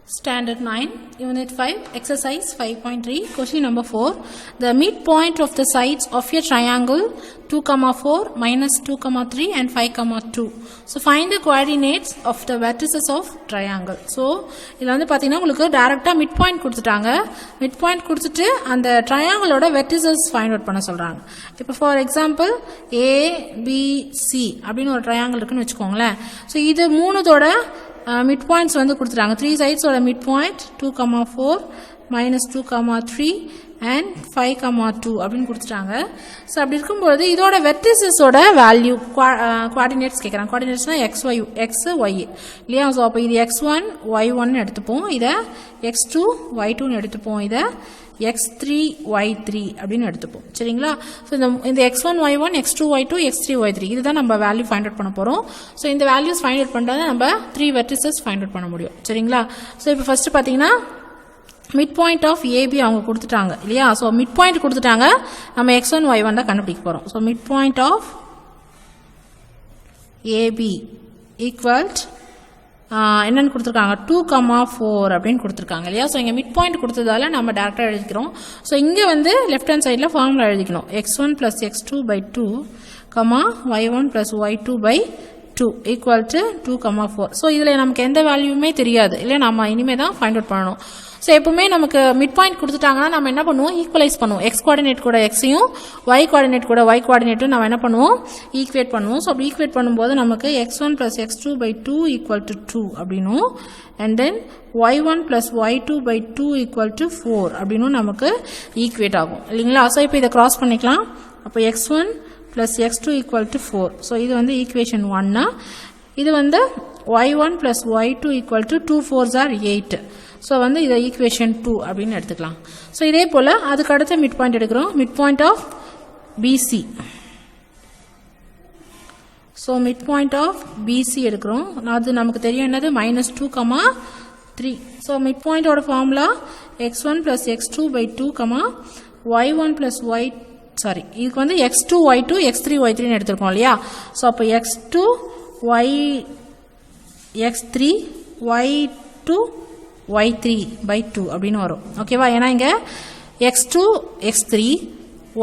Standard 9, Unit 5, Exercise 5.3, Question number 4. The midpoint of the sides of a triangle 2, 4, minus 2, 3 and 5, 2. So, find the coordinates of the vertices of triangle. So, இதில் வந்து பார்த்தீங்கன்னா உங்களுக்கு டைரக்டாக midpoint கொடுத்துட்டாங்க. midpoint கொடுத்துட்டு அந்த triangleோட vertices find out பண்ண சொல்கிறாங்க. இப்போ for example, A, B, C அப்படின்னு ஒரு triangle இருக்குன்னு வச்சுக்கோங்களேன். ஸோ இது மூணுதோட midpoints வந்து கொடுத்துட்டாங்க. 3 sides ஓட midpoint 2, 4, minus 2, 3 and 5, 2 அப்படின்னு கொடுத்துட்டாங்க. ஸோ அப்படி இருக்கும்போது இதோட வெர்டிசஸோட வேல்யூ குவாடினேட்ஸ் கேட்குறாங்க. குவாடினேட்ஸ்னால் எக்ஸ் ஒய் இல்லையா? ஸோ அப்போ இது x1 y1 எடுத்துப்போம், இதை x2 y2 எடுத்துப்போம், இதை x3 y3 அப்படின்னு எடுத்துப்போம். சரிங்களா? ஸோ இந்த x1 y1 x2 y2 x3 y3 இதுதான் நம்ம வேல்யூ ஃபைண்ட் அவுட் பண்ண போகிறோம். ஸோ இந்த வேல்யூஸ் ஃபைண்ட் அவுட் பண்ணுறதை நம்ம 3 வெர்டிசஸ் ஃபைண்ட் அவுட் பண்ண முடியும். சரிங்களா? ஸோ இப்போ ஃபர்ஸ்ட் பார்த்தீங்கன்னா மிட் பாயிண்ட் ஆஃப் ஏபி அவங்க கொடுத்துட்டாங்க இல்லையா? ஸோ மிட் பாயிண்ட் கொடுத்துட்டாங்க, நம்ம x1 y1 தான் கண்டுபிடிக்க போகிறோம். So mid point of AB equal to என்னன்னு கொடுத்துருக்காங்க 2, 4 அப்படின்னு கொடுத்துருக்காங்க இல்லையா? ஸோ இங்கே மிட் பாயிண்ட் கொடுத்ததால நம்ம டேரெக்டாக எழுதிக்கிறோம். ஸோ இங்கே வந்து லெஃப்ட் ஹேண்ட் சைடில் ஃபார்முலா எழுதிக்கணும். x1 + x2 / 2, y1 + y2 / 2 equal to 2, 4. So இதில் நமக்கு எந்த வேல்யூமே தெரியாது இல்லை, நம்ம இனிமேல் தான் ஃபைண்ட் அவுட் பண்ணணும். ஸோ எப்பவுமே நமக்கு மிட் பாயிண்ட் கொடுத்துட்டாங்கன்னா நம்ம என்ன பண்ணுவோம், ஈக்குவலைஸ் பண்ணுவோம். எக்ஸ் கோஆர்டினேட் கூட எக்ஸையும் ஒய் கோஆர்டினேட் கூட ஒய் கோஆர்டினேட்டும் நம்ம என்ன பண்ணுவோம், ஈக்குவேட் பண்ணுவோம். ஸோ அப்படி ஈக்குவேட் பண்ணும்போது நமக்கு x1 + x2 / 2 = 2 அப்படின்னும், அண்ட் தென் y1 + y2 / 2 = 4 அப்படின்னும் நமக்கு ஈக்குவேட் ஆகும் இல்லைங்களா? ஸோ இப்போ இதை கிராஸ் பண்ணிக்கலாம். அப்போ x1 + x2 = 4. ஸோ இது வந்து ஈக்குவேஷன் 1. இது வந்து y1 + y2 = 2 4s are 8. So வந்து இதை ஈக்குவேஷன் 2 அப்படின்னு எடுத்துக்கலாம். ஸோ இதே போல் அதுக்கு அடுத்த மிட் பாயிண்ட் எடுக்கிறோம். Mid point of PC. So mid point of PC எடுக்கிறோம். அது நமக்கு தெரியும் என்னது, -2, 3. ஸோ மிட் பாயிண்டோட formula x1 + x2 / 2, y1 + y இதுக்கு வந்து x2 y2 x3 y3 எடுத்திருக்கோம் இல்லையா? ஸோ அப்போ x2 y x3 y2 y3 / 2 அப்படின்னு வரும். ஓகேவா? ஏன்னா இங்கே x2 x3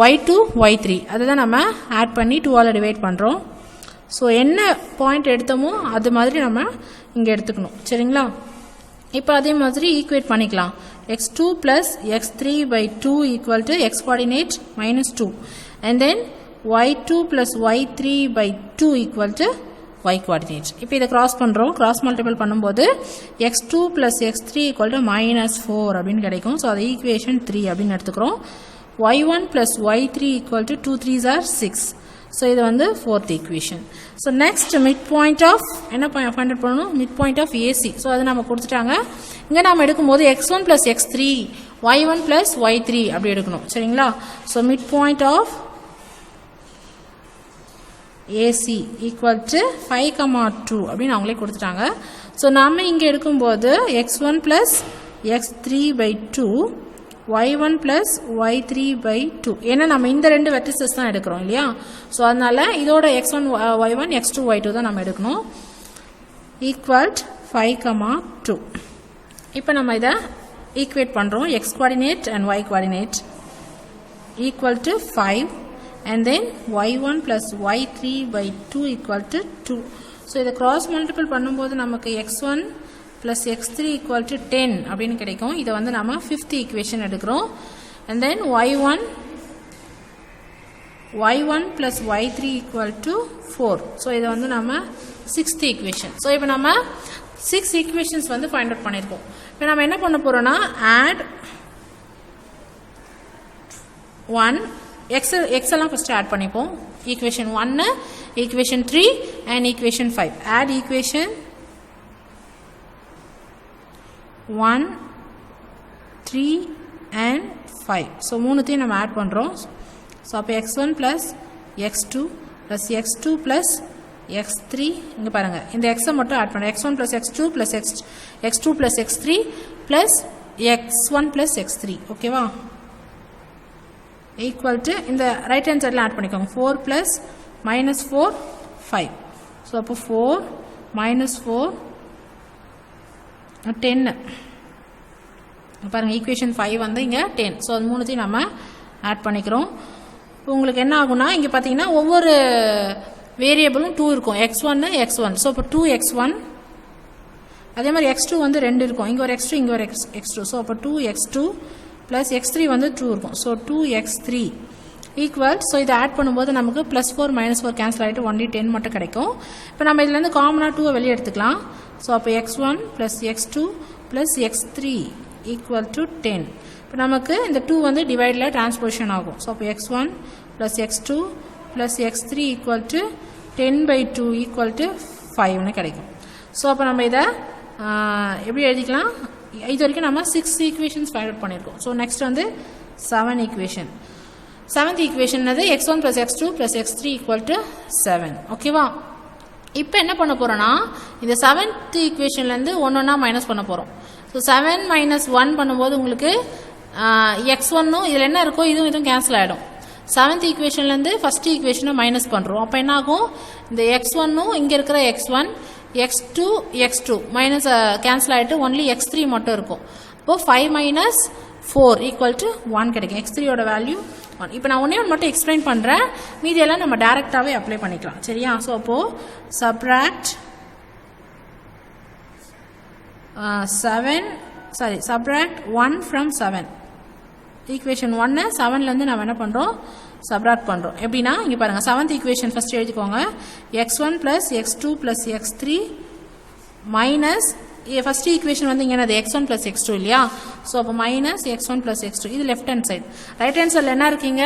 y2 y3 அதுதான் நம்ம ஆட் பண்ணி 2ஆல் டிவைட் பண்ணுறோம். ஸோ என்ன பாயிண்ட் எடுத்தோமோ அது மாதிரி நம்ம இங்கே எடுத்துக்கணும். சரிங்களா? இப்போ அதே மாதிரி ஈக்குவேட் பண்ணிக்கலாம். x2 + x3 / 2 = x coordinate -2 and then y2 + y3 / 2 = y coordinate. இப்போ இதை கிராஸ் பண்ணுறோம். கிராஸ் மல்டிபிள் பண்ணும்போது x2 + x3 = -4 அப்படின்னு கிடைக்கும். ஸோ அதை ஈக்குவேஷன் 3 அப்படின்னு எடுத்துக்கிறோம். y1 + y3 = 2 3s are 6. So இது வந்து 4th equation. So next mid point of என்ன ஃபைண்ட் அவுட் பண்ணணும், mid point of AC. So அது நம்ம கொடுத்துட்டாங்க. இங்கே நம்ம எடுக்கும்போது x1 + x3 y1 + y3 அப்படி எடுக்கணும். சரிங்களா? So mid point of AC equal to 5, 2 அப்படின்னு அவங்களே கொடுத்துட்டாங்க. ஸோ நாம் இங்கே எடுக்கும்போது x1 + x3 / 2 y1 + y3 / 2. ஏன்னா நம்ம இந்த ரெண்டு வெர்டிசஸ் தான் எடுக்கிறோம் இல்லையா? ஸோ அதனால இதோட x1 y1 x2 y2 தான் நம்ம எடுக்கணும். ஈக்குவல் 5, 2. இப்போ நம்ம இதை ஈக்குவேட் பண்ணுறோம். x coordinate and y coordinate equal to 5 and then y1 + y3 / 2 = 2. So இதை கிராஸ் மல்டிபிள் பண்ணும்போது நமக்கு x1 + x3 = 10 அப்படின்னு கிடைக்கும். இதை வந்து நம்ம 5th ஈக்குவேஷன் எடுக்கிறோம். and then y1 + y3 = 4. So இதை வந்து நம்ம 6th ஈக்குவேஷன். ஸோ இப்போ நம்ம 6 ஈக்குவேஷன்ஸ் வந்து ஃபைண்ட் அவுட் பண்ணியிருக்கோம். இப்போ நம்ம என்ன பண்ண போகிறோம்னா ஆட் 1 x எல்லாம் ஃபர்ஸ்ட் ஆட் பண்ணிப்போம். Equation 1, equation 3 and equation 5. Add equation 1, 3 and 5. So மூணுத்தையும் நம்ம ஆட் பண்ணுறோம். ஸோ அப்போ x1 + x2 + x2 + x3 இங்கே பாருங்கள், இந்த எக்ஸை மட்டும் ஆட் பண்ணுறோம். x1 + x2 + x2 + x3 + x1 + x3. ஓகேவா? ஈக்குவல் டு இந்த ரைட் ஹேண்ட் சைடில் ஆட் பண்ணிக்கோங்க. 4 + -4 5. ஸோ அப்போ 4 - 4 10. பாருங்கள் ஈக்குவேஷன் 5 வந்து இங்கே 10. ஸோ அது மூணுத்தையும் நம்ம ஆட் பண்ணிக்கிறோம். இப்போ உங்களுக்கு என்ன ஆகும்னா இங்கே பார்த்தீங்கன்னா ஒவ்வொரு வேரியபிளும் 2 இருக்கும், x1 x1. ஸோ இப்போ 2x1, அதே மாதிரி x2 வந்து 2 இருக்கும், இங்கே ஒரு x2 இங்கே ஒரு x2. ஸோ அப்போ 2x2 ப்ளஸ் x3 வந்து 2 இருக்கும். So 2x3 equal. ஸோ இதை ஆட் பண்ணும்போது நமக்கு +4 -4 கேன்சல் ஆகிட்டு ஒன்லி 10 மட்டும் கிடைக்கும். இப்போ நம்ம இதுலேருந்து காமனாக 2 வெளியே எடுத்துக்கலாம். ஸோ அப்போ x1 plus x2 plus x3 equal to 10. இப்போ நமக்கு இந்த 2 வந்து டிவைடில் டிரான்ஸ்போசிஷன் ஆகும். ஸோ அப்போ x1 plus x2 plus x3 equal to 10/2 equal to 5ன்னு கிடைக்கும். ஸோ அப்போ நம்ம இதை எப்படி எழுதிக்கலாம்? இது வரைக்கும் நம்ம 6 ஈக்குவேஷன்ஸ் ஃபைண்ட் அவுட் பண்ணியிருக்கோம். ஸோ நெக்ஸ்ட் வந்து 7 ஈக்குவேஷன். 7th ஈக்குவேஷன் அது x1 plus x2 plus x3 equal to 7. ஓகேவா? இப்போ என்ன பண்ண போகிறோன்னா இந்த 7th ஈக்குவேஷன்லேருந்து ஒன்றா மைனஸ் பண்ண போகிறோம். ஸோ 7 - 1 பண்ணும்போது உங்களுக்கு x1ம் இதில் என்ன இருக்கோ இதுவும் கேன்சல் ஆகிடும். 7th ஈக்குவேஷன்லேருந்து ஃபஸ்ட் ஈக்குவேஷனை மைனஸ் பண்ணுறோம். அப்போ என்ன ஆகும்? இந்த x1ம் இங்கே இருக்கிற x1 x2 மைனஸ் கேன்சல் ஆகிட்டு ஒன்லி x3 மட்டும் இருக்கும். இப்போது 5 - 4 ஈக்குவல் டு 1 கிடைக்கும். x3யோட வேல்யூ 1. இப்போ நான் ஒன்றே மட்டும் எக்ஸ்பிளைன் பண்ணுறேன், மீதியெல்லாம் நம்ம டேரெக்டாகவே அப்ளை பண்ணிக்கலாம். சரியா? ஸோ அப்போது சப்ராக்ட் 1 ஃப்ரம் 7. ஈக்குவேஷன் 1 7லேருந்து நம்ம என்ன பண்ணுறோம்? சப்ராக்ட் பண்ணுறோம். எப்படின்னா இங்கே பாருங்கள் 7th ஈக்குவேஷன் ஃபஸ்ட் எழுதிக்கோங்க. x1 plus x2 plus x3 minus first equation வந்து இங்கே என்னது x1 ப்ளஸ் x2 இல்லையா? ஸோ அப்போ மைனஸ் x1 ப்ளஸ் x2. இது left hand side. Right hand சைடில் என்ன இருக்கீங்க?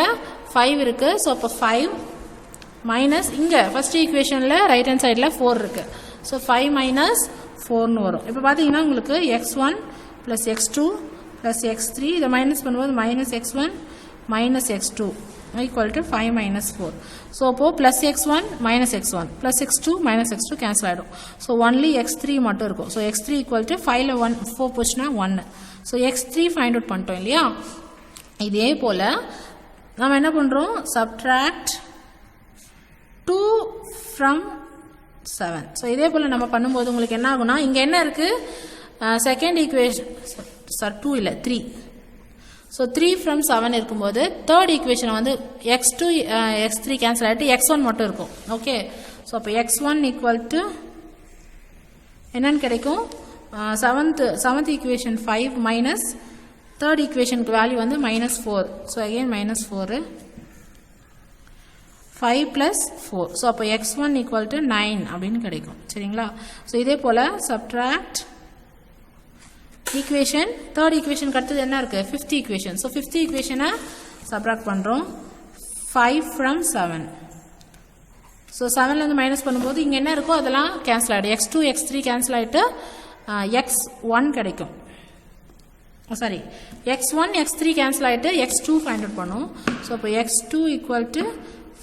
5 இருக்குது. ஸோ அப்போ 5 மைனஸ் இங்கே ஃபஸ்ட் ஈக்குவேஷனில் ரைட் ஹேண்ட் சைடில் 4 இருக்குது. ஸோ 5 - 4ன்னு வரும். இப்போ பார்த்தீங்கன்னா உங்களுக்கு x1 plus x2 plus x3 இதை மைனஸ் பண்ணும்போது minus x1 minus x2 equal to 5 - 4. So அப்போது plus x1 minus x1 plus x2 minus x2 cancel ஆகிடும். ஸோ ஒன்லி x3 மட்டும் இருக்கும். ஸோ x3 ஈக்குவல் டு 5ல் 4 போச்சுன்னா 1. ஸோ x3 ஃபைண்ட் அவுட் பண்ணிட்டோம் இல்லையா? இதே போல் நம்ம என்ன பண்ணுறோம்? Subtract 2 from 7. ஸோ இதே போல் நம்ம பண்ணும்போது உங்களுக்கு என்ன ஆகும்னா இங்கே என்ன இருக்குது? செகண்ட் ஈக்குவேஷன் 2 இல்லை 3. ஸோ 3 ஃப்ரம் 7 இருக்கும்போது தேர்ட் ஈக்குவேஷனை வந்து x2 x3 கேன்சல் ஆகிட்டு x1 மட்டும் இருக்கும். ஓகே. ஸோ அப்போ x1 ஈக்குவல் டு என்னன்னு கிடைக்கும்? செவன்த் ஈக்குவேஷன் 5 மைனஸ் தேர்ட் ஈக்குவேஷனுக்கு வேல்யூ வந்து -4. So again -4 5 + 4. ஸோ அப்போ x1 ஈக்குவல் டு 9 அப்படின்னு கிடைக்கும். சரிங்களா? ஸோ இதே போல் சப்ட்ராக்ட் ஈக்குவேஷன் தேர்ட் ஈக்குவேஷனுக்கு அடுத்தது என்ன இருக்குது? 5th equation. ஸோ 5th ஈக்குவேஷனை சப்ராக்ட் பண்ணுறோம். 5 ஃப்ரம் 7. ஸோ 7லேருந்து மைனஸ் பண்ணும்போது இங்கே என்ன இருக்கோ அதெல்லாம் கேன்சல் ஆகிடும். x2 x3 கேன்சல் ஆகிட்டு x1 கிடைக்கும். சாரி x1 x3 கேன்சல் ஆகிட்டு x2 ஃபைண்ட் அவுட் பண்ணும். ஸோ அப்போ x2 equal to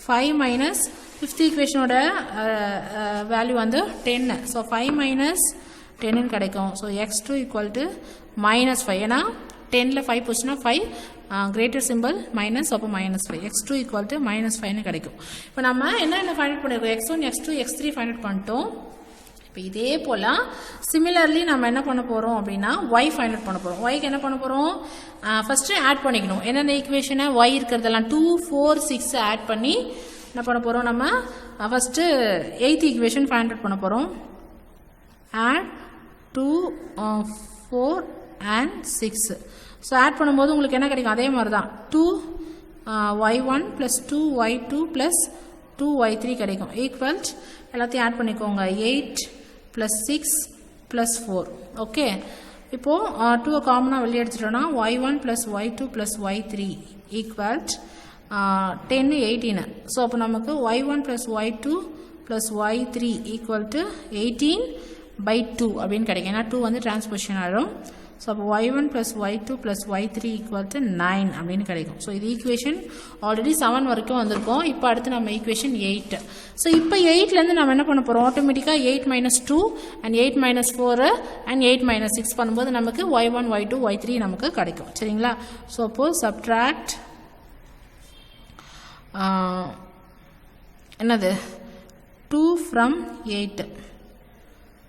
5 minus 5th ஈக்குவேஷனோட வேல்யூ வந்து 10. ஸோ 5 - 10 கிடைக்கும். So x2 equal to -5. ஏன்னா 10ல் 5 போச்சுன்னா 5 கிரேட்டர் சிம்பிள் மைனஸ், அப்போ -5. x2 ஈக்குவல் டு -5ன்னு கிடைக்கும். இப்போ நம்ம என்ன ஃபைண்ட் அவுட் பண்ணியிருக்கோம்? x1 x2 x3 find out பண்ணிட்டோம். இப்போ இதே போல் சிமிலர்லி நம்ம என்ன பண்ண போகிறோம் அப்படின்னா y ஃபைண்ட் அவுட் பண்ண போகிறோம். yக்கு என்ன பண்ண போகிறோம்? ஃபஸ்ட்டு ஆட் பண்ணிக்கணும். என்னென்ன ஈக்குவேஷனை y இருக்கிறதெல்லாம் 2 4 6 ஆட் பண்ணி என்ன பண்ண போகிறோம்? நம்ம first 8th equation find out பண்ண போகிறோம். Add 2 4 and 6. ஸோ ஆட் பண்ணும்போது உங்களுக்கு என்ன கிடைக்கும்? அதே மாதிரி தான் 2y1 + 2y2 + 2y3 கிடைக்கும். ஈக்குவல் எல்லாத்தையும் ஆட் பண்ணிக்கோங்க. 8 + 6 + 4. ஓகே. இப்போது 2 காமனாக வெளியே எடுத்துட்டோன்னா y1 + y2 + y3 equal 10 18. So அப்போ நமக்கு y1 + y2 + y3 equal to 18/2 அப்படின்னு கிடைக்கும். ஏன்னா 2 வந்து டிரான்ஸ்போசிஷன் ஆகிடும். ஸோ அப்போ y1 + y2 + y3 equal to 9 அப்படின்னு கிடைக்கும். ஸோ இது ஈக்குவேஷன் ஆல்ரெடி 7 வரைக்கும் வந்திருக்கோம். இப்போ அடுத்து நம்ம ஈக்குவேஷன் 8. ஸோ இப்போ 8லேருந்து நம்ம என்ன பண்ண போகிறோம்? ஆட்டோமேட்டிக்காக 8 - 2 and 8 - 4 and 8 - 6 பண்ணும்போது நமக்கு y1 y2 y3 நமக்கு கிடைக்கும். சரிங்களா? ஸோ அப்போது சப்ட்ராக்ட் என்னது 2 from 8.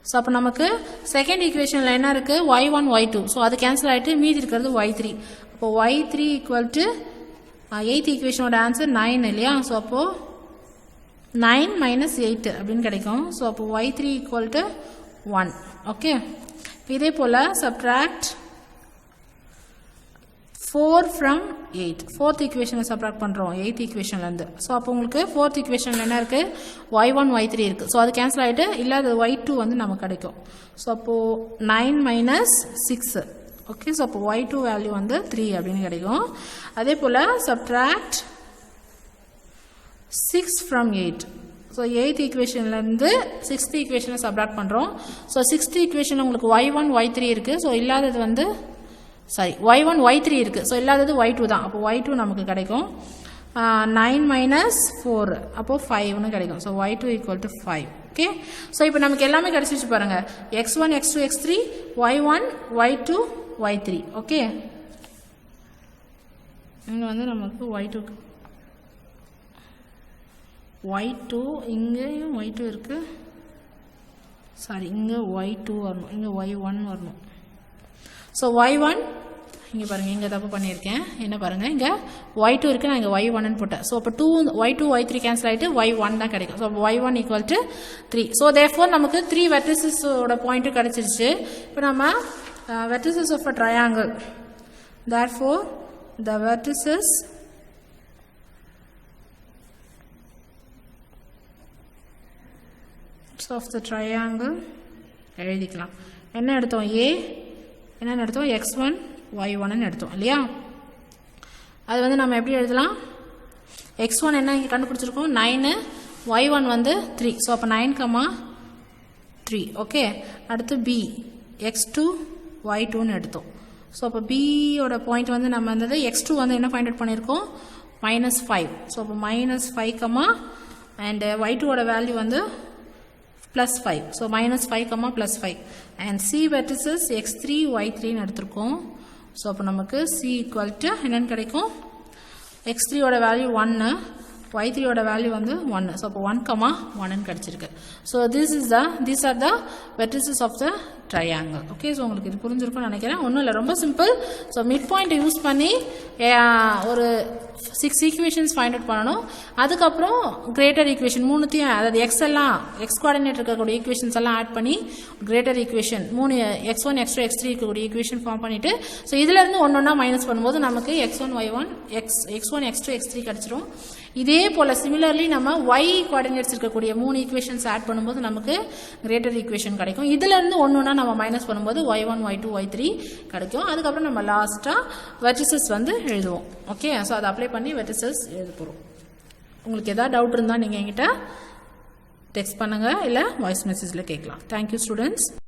ஸோ அப்போ நமக்கு செகண்ட் ஈக்குவேஷனில் என்ன இருக்குது y1 y2 ஸோ அது கேன்சல் ஆகிட்டு மீதி இருக்கிறது y3 அப்போ y3 ஈக்குவல் டு எயித் ஈக்குவேஷனோட ஆன்சர் 9 இல்லையா ஸோ அப்போது 9 minus 8 அப்படின்னு கிடைக்கும் ஸோ அப்போ y3 ஈக்குவல் டு 1 ஓகே இதே போல் subtract 4 from 8 fourth equation subtract பண்ணுறோம் 8th equationலேருந்து ஸோ அப்போ உங்களுக்கு 4th equationல என்ன இருக்குது y1 y3 இருக்குது ஸோ அது கேன்சல் ஆகிட்டு இல்லாத y2 வந்து நமக்கு கிடைக்கும் ஸோ அப்போது 9 minus 6 ஓகே ஸோ அப்போ y2 வேல்யூ வந்து 3 அப்படின்னு கிடைக்கும் அதே போல் சப்ட்ராக்ட் 6 from 8 ஸோ 8th equationலேருந்து 6th equation சப்ட்ராக்ட் பண்ணுறோம் ஸோ 6th equation உங்களுக்கு y1 y3 இருக்குது ஸோ இல்லாதது வந்து சாரி y1 y3 இருக்குது ஸோ இல்லாதது y2 தான் அப்போ y2 நமக்கு கிடைக்கும் 9 minus 4 அப்போது 5ன்னு கிடைக்கும் so y2 equal to 5 okay so இப்போ நமக்கு எல்லாமே கிடச்சிச்சு பாருங்கள் x1 x2 x3 y1 y2 y3 okay இங்கே வந்து நமக்கு y2 இங்கேயும் y2 இருக்குது சாரி இங்கே y2 வரணும் இங்கே y1 வரணும் ஸோ y1 இங்கே பாருங்கள் இங்கே தப்பு பண்ணியிருக்கேன் என்ன பாருங்கள் இங்கே y2 இருக்குது நான் இங்கே y1ன்னு போட்டேன் ஸோ அப்போ y2 y3 கேன்சல் ஆகிட்டு y1 தான் கிடைக்கும் so y1 equal to 3 so therefore நமக்கு 3 வெர்டிசஸோட பாயிண்ட்டு கிடச்சிருச்சு இப்போ நம்ம vertices of a triangle therefore the vertices of the triangle எழுதிக்கலாம் என்ன எடுத்தோம் a என்ன எடுத்தோம் x1 y1 ன்னு எடுத்தோம் இல்லையா அது வந்து நம்ம எப்படி எழுதலாம் x1 என்ன இங்கே கண்டுபிடிச்சிருக்கோம் 9 y1 வந்து 3 ஸோ அப்போ 9, 3 ஓகே அடுத்து b x2 y2ன்னு எடுத்தோம் ஸோ அப்போ பியோட பாயிண்ட் வந்து நம்ம வந்து x2 வந்து என்ன ஃபைண்ட் அவுட் பண்ணியிருக்கோம் -5 ஸோ அப்போ -5 அண்ட் y2ஓட வேல்யூ வந்து +5 so -5, +5 and c vertices x3 y3 எடுத்திருக்கோம் ஸோ அப்போ நமக்கு c ஈக்குவல் டு என்னன்னு கிடைக்கும் x3 ஓட வேல்யூ 1 y3 ஓட வேல்யூ வந்து 1 ஸோ அப்போ 1, 1ன்னு கிடச்சிருக்கு so these are the vertices of the triangle okay so உங்களுக்கு இது புரிஞ்சிருக்கும்னு நினைக்கிறேன் ஒன்றும் இல்லை ரொம்ப சிம்பிள் ஸோ மிட் பாயிண்ட்டை யூஸ் பண்ணி ஒரு 6 ஈக்குவேஷன்ஸ் ஃபைண்ட் அவுட் பண்ணணும் அதுக்கப்புறம் கிரேட்டர் ஈக்குவேஷன் மூணுத்தையும் அதாவது எக்ஸ் கோஆர்டினேட் இருக்கக்கூடிய ஈக்குவேஷன்ஸ் எல்லாம் ஆட் பண்ணி greater equation 3 x1 x2 x3 இருக்கக்கூடிய ஈக்குவேஷன் ஃபார்ம் பண்ணிவிட்டு ஸோ இதிலேருந்து ஒன்றா மைனஸ் பண்ணும்போது நமக்கு x1 y1 x1 x2 x3 கிடச்சிரும் இதே போல் சிமிலர்லி நம்ம y கோஆர்டினேட்ஸ் இருக்கக்கூடிய 3 ஈக்குவேஷன்ஸ் ஆட் பண்ணும்போது நமக்கு கிரேட்டர் ஈக்குவேஷன் கிடைக்கும் இதிலேருந்து ஒன்றா நம்ம மைனஸ் பண்ணும்போது y1 y2 y3 கிடைக்கும் அதுக்கப்புறம் நம்ம லாஸ்ட்டாக வெர்டிசஸ் வந்து எழுதுவோம் ஓகே ஸோ அதை அப்ளை பண்ணி வெர்டிசஸ் எழுத போகிறோம் உங்களுக்கு எதாவது டவுட் இருந்தால் நீங்கள் என்கிட்ட டெக்ஸ்ட் பண்ணுங்கள் இல்லை வாய்ஸ் மெசேஜில் கேட்கலாம் தேங்க்யூ ஸ்டூடெண்ட்ஸ்